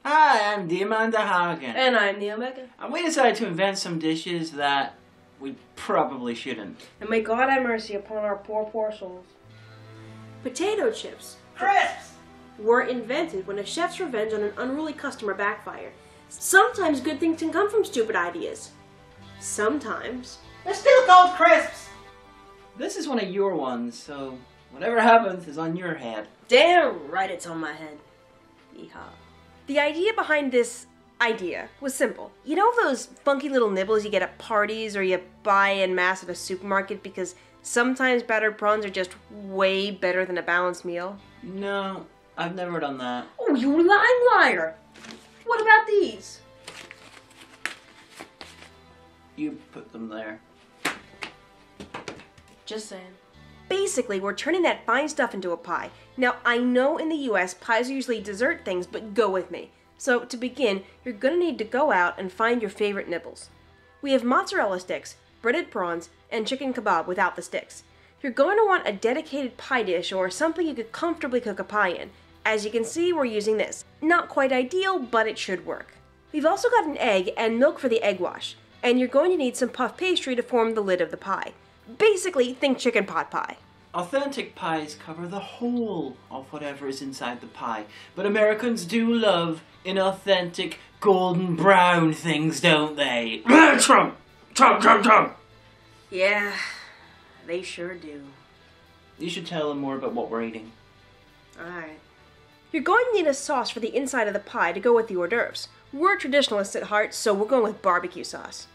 Hi, I'm Diamanda Hagan. And I'm the Omega. And we decided to invent some dishes that we probably shouldn't. And may God have mercy upon our poor, poor souls. Potato chips. Crisps! Were invented when a chef's revenge on an unruly customer backfired. Sometimes good things can come from stupid ideas. Sometimes. They're still called crisps! This is one of your ones, so whatever happens is on your head. Damn right it's on my head. Yeehaw. The idea behind this idea was simple. You know those funky little nibbles you get at parties or you buy en masse at a supermarket because sometimes battered prawns are just way better than a balanced meal? No, I've never done that. Oh, you lying liar! What about these? You put them there. Just saying. Basically, we're turning that fine stuff into a pie. Now, I know in the US, pies are usually dessert things, but go with me. So, to begin, you're gonna need to go out and find your favorite nibbles. We have mozzarella sticks, breaded prawns, and chicken kebab without the sticks. You're going to want a dedicated pie dish or something you could comfortably cook a pie in. As you can see, we're using this. Not quite ideal, but it should work. We've also got an egg and milk for the egg wash, and you're going to need some puff pastry to form the lid of the pie. Basically, think chicken pot pie. Authentic pies cover the whole of whatever is inside the pie, but Americans do love inauthentic golden brown things, don't they? Trump! Trump, Trump, Trump! Yeah, they sure do. You should tell them more about what we're eating. Alright. You're going to need a sauce for the inside of the pie to go with the hors d'oeuvres. We're traditionalists at heart, so we're going with barbecue sauce.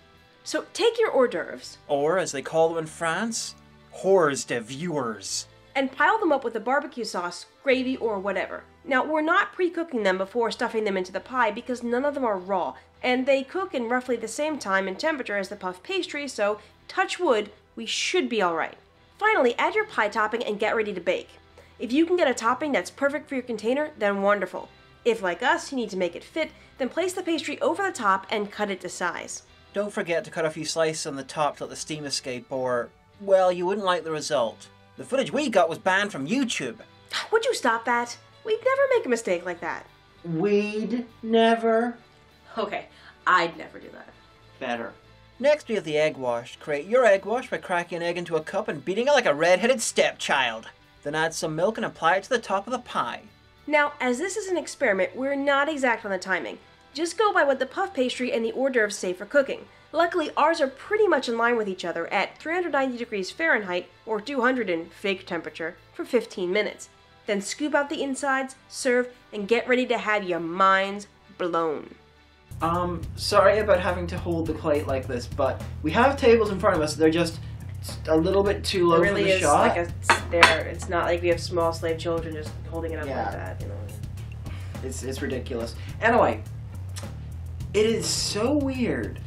So take your hors d'oeuvres, or as they call them in France, Hors de viewers, and pile them up with the barbecue sauce, gravy, or whatever. Now, we're not pre-cooking them before stuffing them into the pie because none of them are raw, and they cook in roughly the same time and temperature as the puff pastry, so touch wood, we should be alright. Finally, add your pie topping and get ready to bake. If you can get a topping that's perfect for your container, then wonderful. If, like us, you need to make it fit, then place the pastry over the top and cut it to size. Don't forget to cut a few slices on the top to let the steam escape, or, well, you wouldn't like the result. The footage we got was banned from YouTube. Would you stop that? We'd never make a mistake like that. We'd never. Okay, I'd never do that. Better. Next we have the egg wash. Create your egg wash by cracking an egg into a cup and beating it like a red-headed stepchild. Then add some milk and apply it to the top of the pie. Now, as this is an experiment, we're not exact on the timing. Just go by what the puff pastry and the hors d'oeuvres say for cooking. Luckily, ours are pretty much in line with each other at 390 degrees Fahrenheit, or 200 in fake temperature, for 15 minutes. Then scoop out the insides, serve, and get ready to have your minds blown. Sorry about having to hold the plate like this, but we have tables in front of us. They're just a little bit too low It really for the is shot. like it's not like we have small slave children just holding it up Yeah. like that, you know. It's ridiculous. Anyway, it is so weird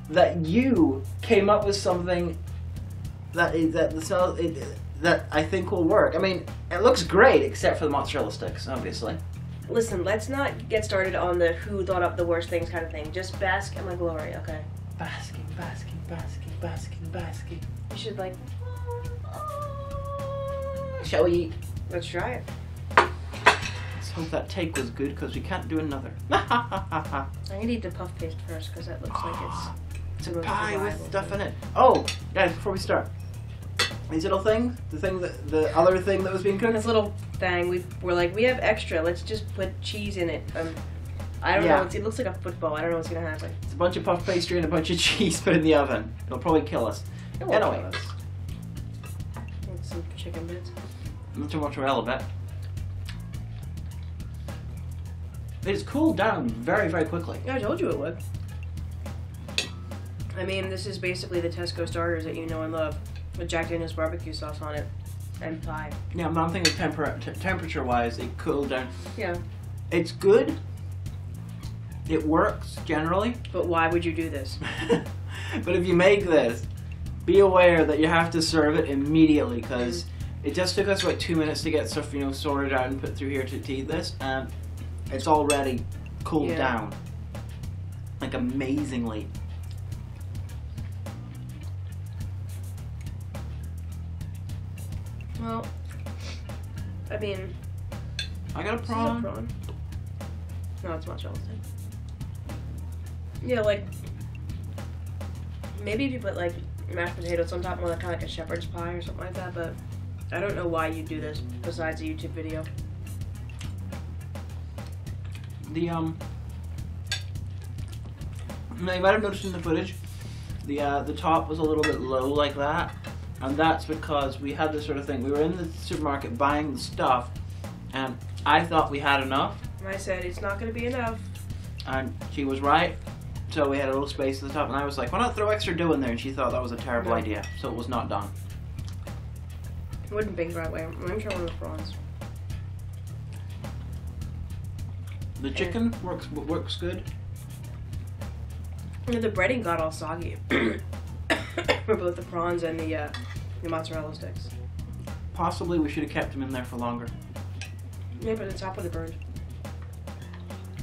that you came up with something that I think will work. I mean, it looks great except for the mozzarella sticks, obviously. Listen, let's not get started on the who thought up the worst things kind of thing. Just bask in my glory, okay? Basking, basking, basking, basking, basking. You should, like, Shall we eat? let's try it. Let's hope that take was good because we can't do another. I'm gonna eat the puff paste first because that looks like It's the a most pie with reliable stuff thing. in it. Oh, guys, before we start, these little things, the other thing that was being cooked. This little thing, we're like, we have extra. Let's just put cheese in it. I don't Yeah. know. It looks like a football. I don't know what's gonna happen. It's a bunch of puff pastry and a bunch of cheese put in the oven. It'll probably kill us. It won't Anyway, kill us. And some chicken bits. not too mozzarella bit. It's cooled down very, very quickly. Yeah, I told you it would. I mean, this is basically the Tesco starters that you know and love, with Jack Daniel's barbecue sauce on it and pie. Yeah, I'm thinking temperature-wise, it cooled down. Yeah. It's good. It works generally. But why would you do this? But if you make this, be aware that you have to serve it immediately because it just took us about 2 minutes to get stuff, sorted out and put through here to eat this, and it's already cooled down, like amazingly. Well, I mean, I got a this is a prawn. prawn. No, it's mozzarella stick. Yeah, like, maybe if you put, like, mashed potatoes on top, more like, kind of like a shepherd's pie or something like that, but I don't know why you do this besides a YouTube video. Now you might have noticed in the footage, the top was a little bit low like that, and that's because we had this sort of thing. We were in the supermarket buying the stuff, and I thought we had enough. And I said, it's not going to be enough. And she was right, so we had a little space at the top, and I was like, why not throw extra dough in there? And she thought that was a terrible idea, so it was not done. It wouldn't bake the right way. I'm going to try one of the prawns. The chicken works good. Yeah, the breading got all soggy for both the prawns and the mozzarella sticks. Possibly we should have kept them in there for longer. Yeah, but the top would have burned.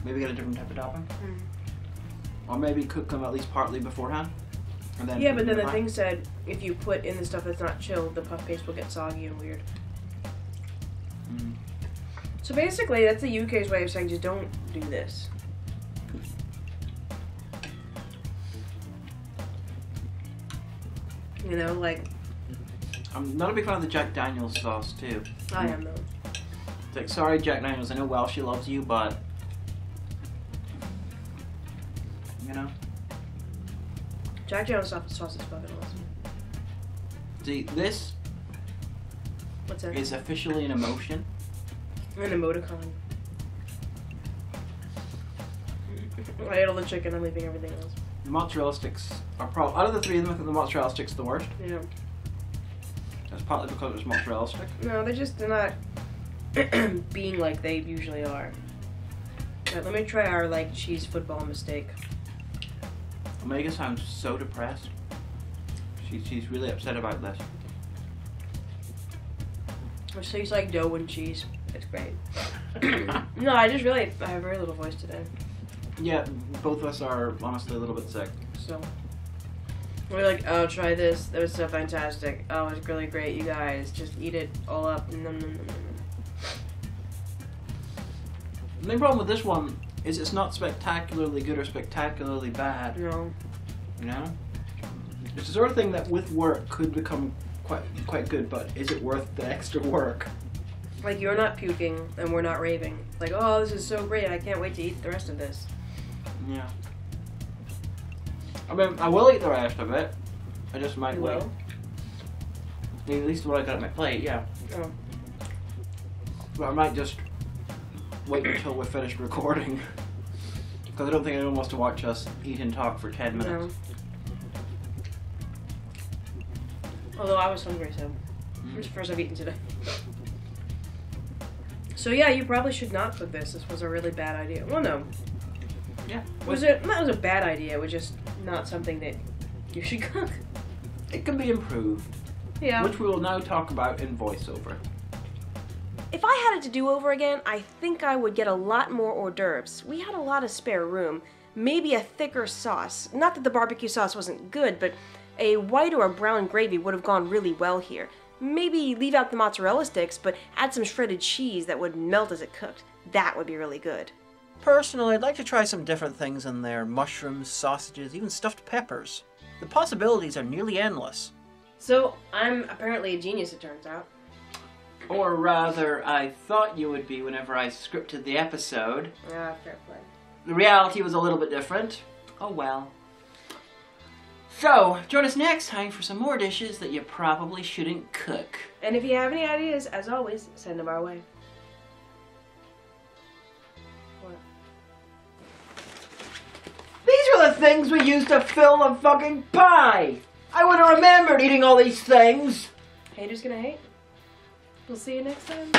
Maybe get a different type of topping. Or maybe cook them at least partly beforehand. And then yeah, but then the thing said if you put in the stuff that's not chilled, the puff paste will get soggy and weird. So basically, that's the UK's way of saying just don't do this. You know, like... I'm not a big fan of the Jack Daniels sauce, too. I am, though. It's like, sorry, Jack Daniels, I know Welsh loves you, but... You know? Jack Daniels sauce is fucking awesome. See, this What's that? is officially an emotion. An emoticon. I ate all the chicken, I'm leaving everything else. The mozzarella sticks are probably... Out of the three of them, I think the mozzarella stick's the worst. Yeah. That's partly because it was mozzarella stick. No, they're not being like they usually are. Alright, let me try our, like, cheese football mistake. Omega sounds so depressed. She's really upset about this. It tastes like dough and cheese. It's great. No, I have very little voice today. Yeah, both of us are honestly a little bit sick. So, we're like, oh, try this. That was so fantastic. Oh, it's really great, you guys. Just eat it all up. Nom, nom, nom, nom. The main problem with this one is it's not spectacularly good or spectacularly bad. No. You know? It's the sort of thing that with work could become quite good, but is it worth the extra work? Like, you're not puking, and we're not raving. Like, oh, this is so great. I can't wait to eat the rest of this. Yeah. I mean, I will eat the rest of it. I just might wait. Well. I mean, at least what I got at my plate, yeah. Oh. But I might just wait until we're finished recording. Because I don't think anyone wants to watch us eat and talk for 10 minutes. No. Although I was hungry, so it's the first I've eaten today. So yeah, you probably should not cook this. This was a really bad idea. Well, no. Yeah. That was a bad idea. It was just not something that you should cook. It can be improved. Yeah. Which we will now talk about in voiceover. If I had it to do over again, I think I would get a lot more hors d'oeuvres. We had a lot of spare room. Maybe a thicker sauce. Not that the barbecue sauce wasn't good, but a white or a brown gravy would have gone really well here. Maybe leave out the mozzarella sticks, but add some shredded cheese that would melt as it cooked. That would be really good. Personally, I'd like to try some different things in there. Mushrooms, sausages, even stuffed peppers. The possibilities are nearly endless. So, I'm apparently a genius, it turns out. Or rather, I thought you would be whenever I scripted the episode. Ah, fair play. The reality was a little bit different. Oh well. So, join us next time for some more dishes that you probably shouldn't cook. And if you have any ideas, as always, send them our way. What? These are the things we used to fill the fucking pie! I would have remembered eating all these things! Haters gonna hate. We'll see you next time.